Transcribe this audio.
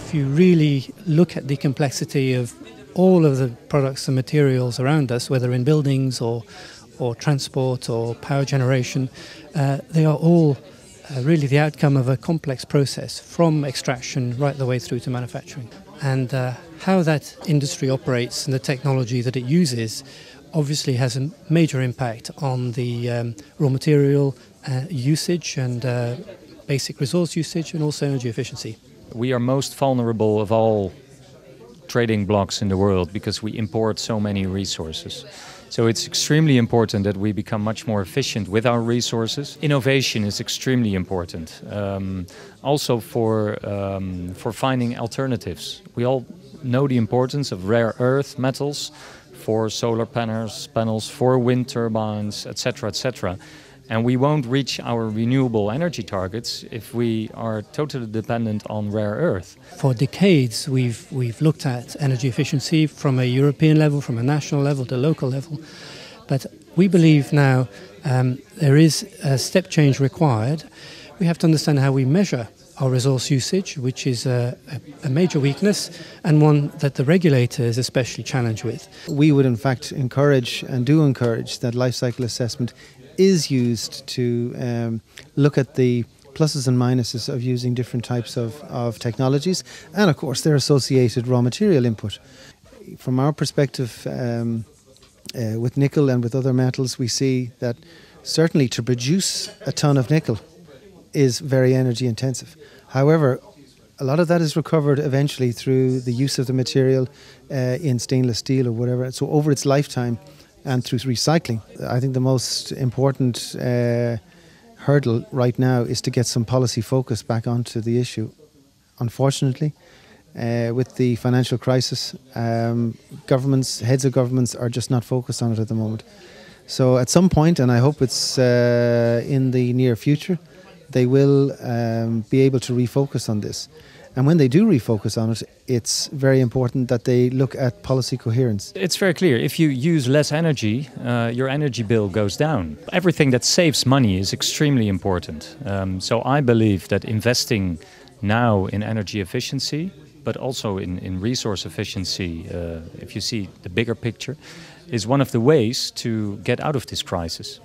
if you really look at the complexity of all of the products and materials around us, whether in buildings or transport or power generation, they are all really the outcome of a complex process from extraction right the way through to manufacturing. And how that industry operates and the technology that it uses obviously has a major impact on the raw material usage and basic resource usage and also energy efficiency. We are most vulnerable of all trading blocks in the world because we import so many resources. So it's extremely important that we become much more efficient with our resources. Innovation is extremely important. Also for finding alternatives. We all know the importance of rare earth metals for solar panels, for wind turbines, etc., etc. And we won't reach our renewable energy targets if we are totally dependent on rare earth. For decades, we've looked at energy efficiency from a European level, from a national level to local level. But we believe now there is a step change required. We have to understand how we measure our resource usage, which is a major weakness and one that the regulator is especially challenged with. We would in fact encourage and do encourage that life cycle assessment is used to look at the pluses and minuses of using different types of technologies and of course their associated raw material input. From our perspective with nickel and with other metals, we see that certainly to produce a ton of nickel is very energy intensive. However, a lot of that is recovered eventually through the use of the material in stainless steel or whatever. So over its lifetime and through recycling. I think the most important hurdle right now is to get some policy focus back onto the issue. Unfortunately, with the financial crisis, heads of governments are just not focused on it at the moment. So at some point, and I hope it's in the near future, they will be able to refocus on this. And when they do refocus on it, it's very important that they look at policy coherence. It's very clear. If you use less energy, your energy bill goes down. Everything that saves money is extremely important. So I believe that investing now in energy efficiency, but also in resource efficiency, if you see the bigger picture, is one of the ways to get out of this crisis.